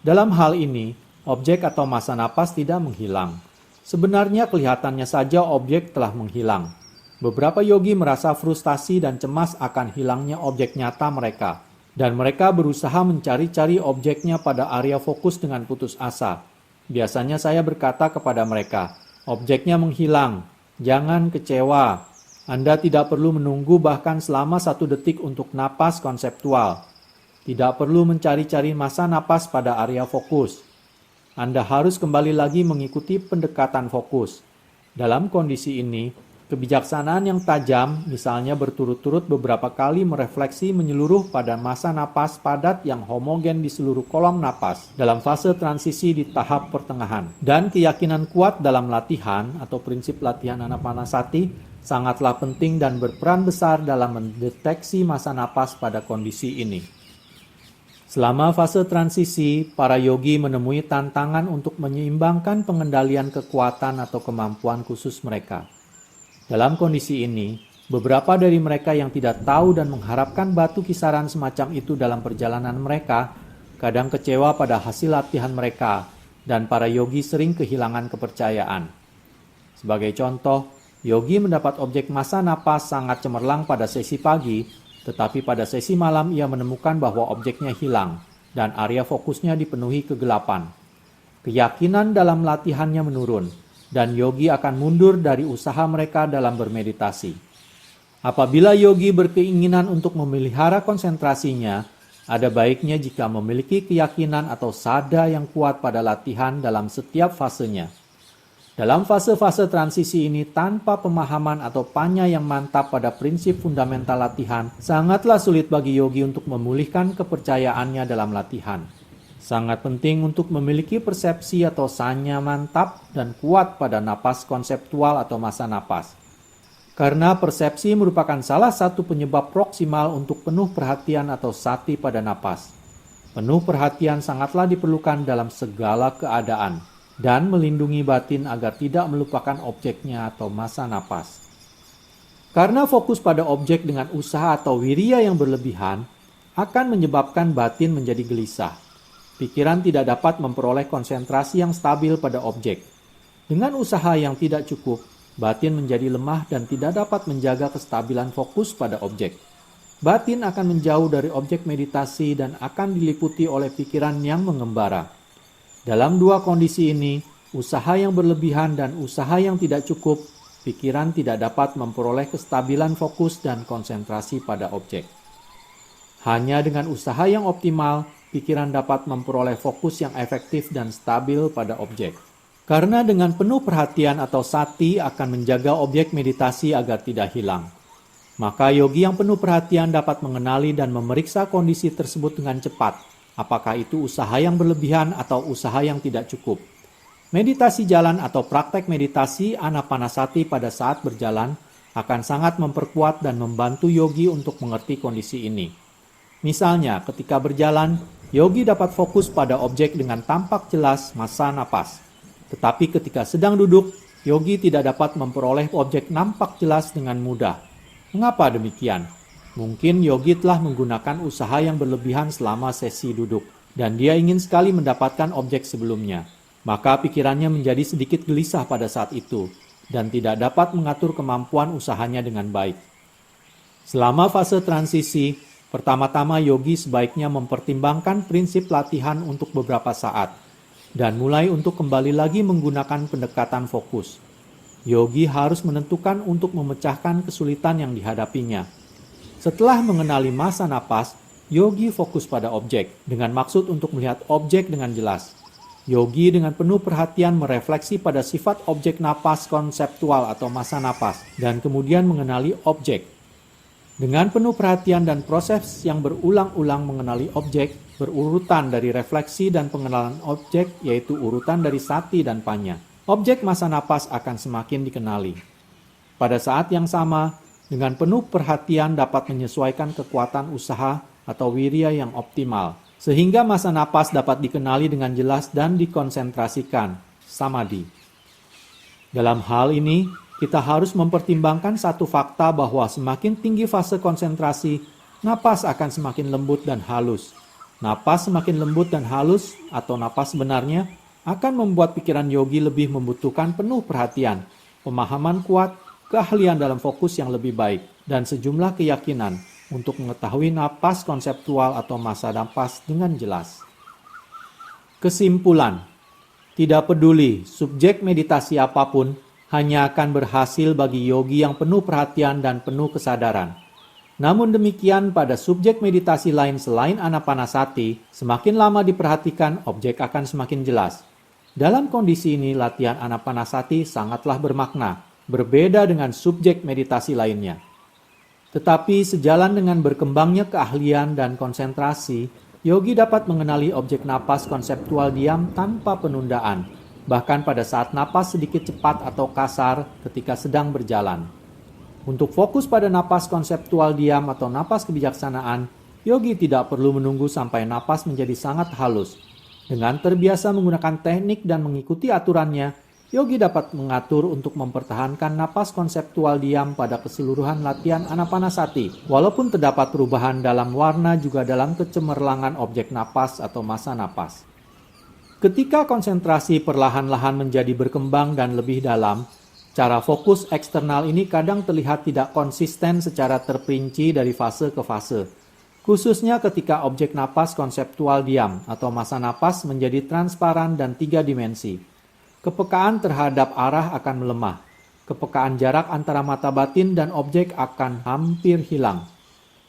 Dalam hal ini, objek atau massa napas tidak menghilang. Sebenarnya kelihatannya saja objek telah menghilang. Beberapa yogi merasa frustasi dan cemas akan hilangnya objek nyata mereka, dan mereka berusaha mencari-cari objeknya pada area fokus dengan putus asa. Biasanya saya berkata kepada mereka, objeknya menghilang, jangan kecewa. Anda tidak perlu menunggu bahkan selama 1 detik untuk napas konseptual. Tidak perlu mencari-cari massa napas pada area fokus. Anda harus kembali lagi mengikuti pendekatan fokus. Dalam kondisi ini, kebijaksanaan yang tajam, misalnya berturut-turut beberapa kali merefleksi menyeluruh pada massa napas padat yang homogen di seluruh kolom napas dalam fase transisi di tahap pertengahan. Dan keyakinan kuat dalam latihan atau prinsip latihan anapanasati sangatlah penting dan berperan besar dalam mendeteksi massa napas pada kondisi ini. Selama fase transisi, para yogi menemui tantangan untuk menyeimbangkan pengendalian kekuatan atau kemampuan khusus mereka. Dalam kondisi ini, beberapa dari mereka yang tidak tahu dan mengharapkan batu kisaran semacam itu dalam perjalanan mereka, kadang kecewa pada hasil latihan mereka, dan para yogi sering kehilangan kepercayaan. Sebagai contoh, yogi mendapat objek massa napas sangat cemerlang pada sesi pagi, tetapi pada sesi malam ia menemukan bahwa objeknya hilang, dan area fokusnya dipenuhi kegelapan. Keyakinan dalam latihannya menurun, dan yogi akan mundur dari usaha mereka dalam bermeditasi. Apabila yogi berkeinginan untuk memelihara konsentrasinya, ada baiknya jika memiliki keyakinan atau sadha yang kuat pada latihan dalam setiap fasenya. Dalam fase-fase transisi ini, tanpa pemahaman atau panya yang mantap pada prinsip fundamental latihan, sangatlah sulit bagi yogi untuk memulihkan kepercayaannya dalam latihan. Sangat penting untuk memiliki persepsi atau sanya mantap dan kuat pada napas konseptual atau massa napas. Karena persepsi merupakan salah satu penyebab proksimal untuk penuh perhatian atau sati pada napas. Penuh perhatian sangatlah diperlukan dalam segala keadaan dan melindungi batin agar tidak melupakan objeknya atau massa napas. Karena fokus pada objek dengan usaha atau wirya yang berlebihan akan menyebabkan batin menjadi gelisah. Pikiran tidak dapat memperoleh konsentrasi yang stabil pada objek. Dengan usaha yang tidak cukup, batin menjadi lemah dan tidak dapat menjaga kestabilan fokus pada objek. Batin akan menjauh dari objek meditasi dan akan diliputi oleh pikiran yang mengembara. Dalam dua kondisi ini, usaha yang berlebihan dan usaha yang tidak cukup, pikiran tidak dapat memperoleh kestabilan fokus dan konsentrasi pada objek. Hanya dengan usaha yang optimal, pikiran dapat memperoleh fokus yang efektif dan stabil pada objek. Karena dengan penuh perhatian atau sati akan menjaga objek meditasi agar tidak hilang. Maka yogi yang penuh perhatian dapat mengenali dan memeriksa kondisi tersebut dengan cepat. Apakah itu usaha yang berlebihan atau usaha yang tidak cukup. Meditasi jalan atau praktek meditasi anapanasati pada saat berjalan akan sangat memperkuat dan membantu yogi untuk mengerti kondisi ini. Misalnya, ketika berjalan, yogi dapat fokus pada objek dengan tampak jelas massa napas. Tetapi ketika sedang duduk, yogi tidak dapat memperoleh objek nampak jelas dengan mudah. Mengapa demikian? Mungkin yogi telah menggunakan usaha yang berlebihan selama sesi duduk, dan dia ingin sekali mendapatkan objek sebelumnya. Maka pikirannya menjadi sedikit gelisah pada saat itu, dan tidak dapat mengatur kemampuan usahanya dengan baik. Selama fase transisi, pertama-tama yogi sebaiknya mempertimbangkan prinsip latihan untuk beberapa saat, dan mulai untuk kembali lagi menggunakan pendekatan fokus. Yogi harus menentukan untuk memecahkan kesulitan yang dihadapinya. Setelah mengenali massa napas, yogi fokus pada objek, dengan maksud untuk melihat objek dengan jelas. Yogi dengan penuh perhatian merefleksi pada sifat objek napas konseptual atau massa napas, dan kemudian mengenali objek. Dengan penuh perhatian dan proses yang berulang-ulang mengenali objek, berurutan dari refleksi dan pengenalan objek, yaitu urutan dari sati dan panya, objek massa napas akan semakin dikenali. Pada saat yang sama, dengan penuh perhatian dapat menyesuaikan kekuatan usaha atau wirya yang optimal, sehingga massa napas dapat dikenali dengan jelas dan dikonsentrasikan, samadhi. Dalam hal ini, kita harus mempertimbangkan satu fakta bahwa semakin tinggi fase konsentrasi, napas akan semakin lembut dan halus. Napas semakin lembut dan halus, atau napas sebenarnya, akan membuat pikiran yogi lebih membutuhkan penuh perhatian, pemahaman kuat, keahlian dalam fokus yang lebih baik, dan sejumlah keyakinan untuk mengetahui napas konseptual atau massa napas dengan jelas. Kesimpulan, tidak peduli subjek meditasi apapun, hanya akan berhasil bagi yogi yang penuh perhatian dan penuh kesadaran. Namun demikian pada subjek meditasi lain selain anapanasati, semakin lama diperhatikan, objek akan semakin jelas. Dalam kondisi ini, latihan anapanasati sangatlah bermakna, berbeda dengan subjek meditasi lainnya. Tetapi sejalan dengan berkembangnya keahlian dan konsentrasi, yogi dapat mengenali objek napas konseptual diam tanpa penundaan, bahkan pada saat napas sedikit cepat atau kasar ketika sedang berjalan. Untuk fokus pada napas konseptual diam atau napas kebijaksanaan, yogi tidak perlu menunggu sampai napas menjadi sangat halus. Dengan terbiasa menggunakan teknik dan mengikuti aturannya, yogi dapat mengatur untuk mempertahankan napas konseptual diam pada keseluruhan latihan anapanasati, walaupun terdapat perubahan dalam warna juga dalam kecemerlangan objek napas atau massa napas. Ketika konsentrasi perlahan-lahan menjadi berkembang dan lebih dalam, cara fokus eksternal ini kadang terlihat tidak konsisten secara terperinci dari fase ke fase, khususnya ketika objek napas konseptual diam atau massa napas menjadi transparan dan 3 dimensi. Kepekaan terhadap arah akan melemah. Kepekaan jarak antara mata batin dan objek akan hampir hilang.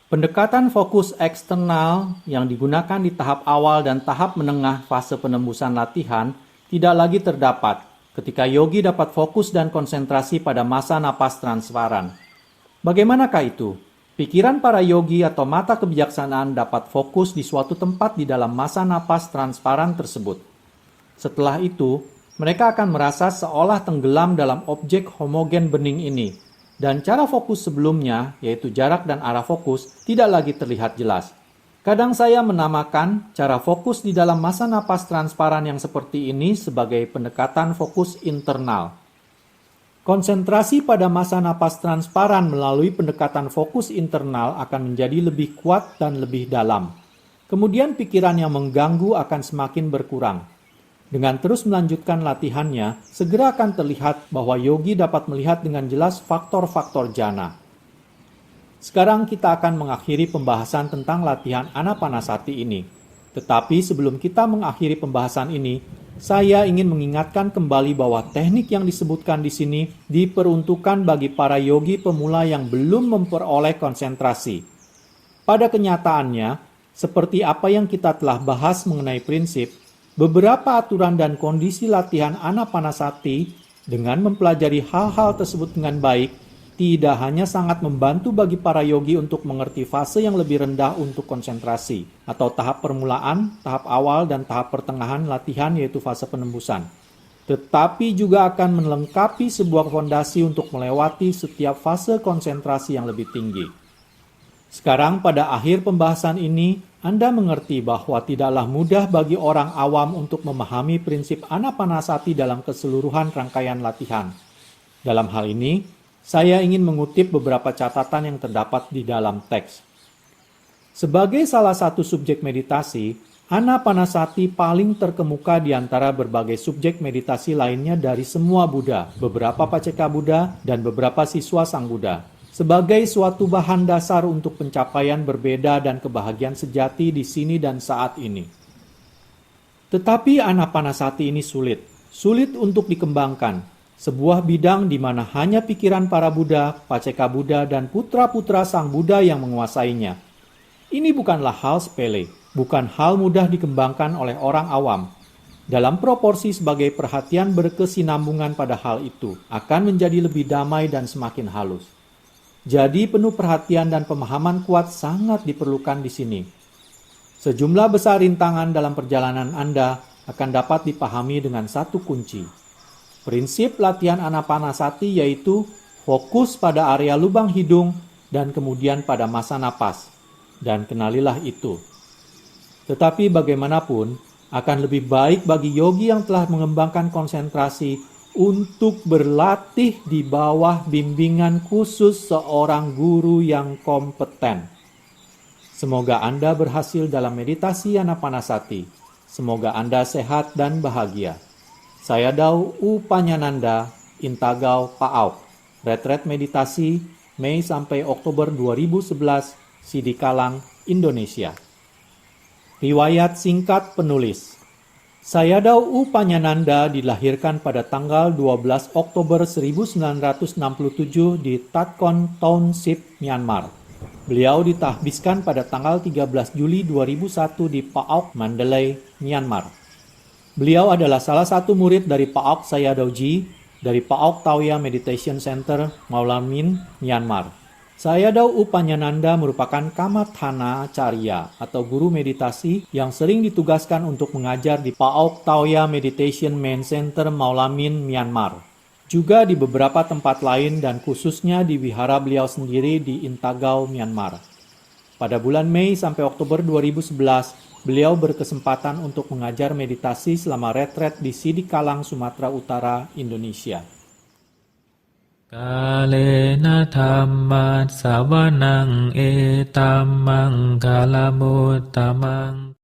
Pendekatan fokus eksternal yang digunakan di tahap awal dan tahap menengah fase penembusan latihan tidak lagi terdapat ketika yogi dapat fokus dan konsentrasi pada massa napas transparan. Bagaimanakah itu? Pikiran para yogi atau mata kebijaksanaan dapat fokus di suatu tempat di dalam massa napas transparan tersebut. Setelah itu, mereka akan merasa seolah tenggelam dalam objek homogen bening ini, dan cara fokus sebelumnya, yaitu jarak dan arah fokus, tidak lagi terlihat jelas. Kadang saya menamakan cara fokus di dalam massa napas transparan yang seperti ini sebagai pendekatan fokus internal. Konsentrasi pada massa napas transparan melalui pendekatan fokus internal akan menjadi lebih kuat dan lebih dalam. Kemudian pikiran yang mengganggu akan semakin berkurang. Dengan terus melanjutkan latihannya, segera akan terlihat bahwa yogi dapat melihat dengan jelas faktor-faktor jhana. Sekarang kita akan mengakhiri pembahasan tentang latihan anapanasati ini. Tetapi sebelum kita mengakhiri pembahasan ini, saya ingin mengingatkan kembali bahwa teknik yang disebutkan di sini diperuntukkan bagi para yogi pemula yang belum memperoleh konsentrasi. Pada kenyataannya, seperti apa yang kita telah bahas mengenai prinsip, beberapa aturan dan kondisi latihan anapanasati dengan mempelajari hal-hal tersebut dengan baik tidak hanya sangat membantu bagi para yogi untuk mengerti fase yang lebih rendah untuk konsentrasi atau tahap permulaan, tahap awal, dan tahap pertengahan latihan yaitu fase penembusan. tetapi juga akan melengkapi sebuah fondasi untuk melewati setiap fase konsentrasi yang lebih tinggi. Sekarang pada akhir pembahasan ini, Anda mengerti bahwa tidaklah mudah bagi orang awam untuk memahami prinsip Anapanasati dalam keseluruhan rangkaian latihan. Dalam hal ini, saya ingin mengutip beberapa catatan yang terdapat di dalam teks. Sebagai salah satu subjek meditasi, Anapanasati paling terkemuka di antara berbagai subjek meditasi lainnya dari semua Buddha, beberapa Paceka Buddha, dan beberapa siswa Sang Buddha, sebagai suatu bahan dasar untuk pencapaian berbeda dan kebahagiaan sejati di sini dan saat ini. Tetapi Anapanasati ini sulit untuk dikembangkan, sebuah bidang di mana hanya pikiran para Buddha, Paceka Buddha, dan putra-putra Sang Buddha yang menguasainya. Ini bukanlah hal sepele, bukan hal mudah dikembangkan oleh orang awam. Dalam proporsi sebagai perhatian berkesinambungan pada hal itu, akan menjadi lebih damai dan semakin halus. Jadi penuh perhatian dan pemahaman kuat sangat diperlukan di sini. Sejumlah besar rintangan dalam perjalanan Anda akan dapat dipahami dengan satu kunci. Prinsip latihan Anapanasati yaitu fokus pada area lubang hidung dan kemudian pada masa napas. Dan kenalilah itu. Tetapi bagaimanapun, akan lebih baik bagi yogi yang telah mengembangkan konsentrasi untuk berlatih di bawah bimbingan khusus seorang guru yang kompeten. Semoga Anda berhasil dalam meditasi Anapanasati. Semoga Anda sehat dan bahagia. Sayadaw U Panyananda, Intagau Paauk. Retret meditasi Mei sampai Oktober 2011, Sidikalang, Indonesia. Riwayat singkat penulis. Sayadaw U Panyananda dilahirkan pada tanggal 12 Oktober 1967 di Tatkon Township, Myanmar. Beliau ditahbiskan pada tanggal 13 Juli 2001 di Paauk, Mandalay, Myanmar. Beliau adalah salah satu murid dari Paauk Sayadaw Ji dari Paauk Tawya Meditation Center, Maulamin, Myanmar. Sayadaw U Panyananda merupakan Kamathana Carya atau guru meditasi yang sering ditugaskan untuk mengajar di Paauk Tawya Meditation Main Center Maulamin, Myanmar. Juga di beberapa tempat lain dan khususnya di wihara beliau sendiri di Intagau, Myanmar. Pada bulan Mei sampai Oktober 2011, beliau berkesempatan untuk mengajar meditasi selama retret di Sidikalang, Sumatera Utara, Indonesia. Kalena dhammat savanang etammang kalamutamang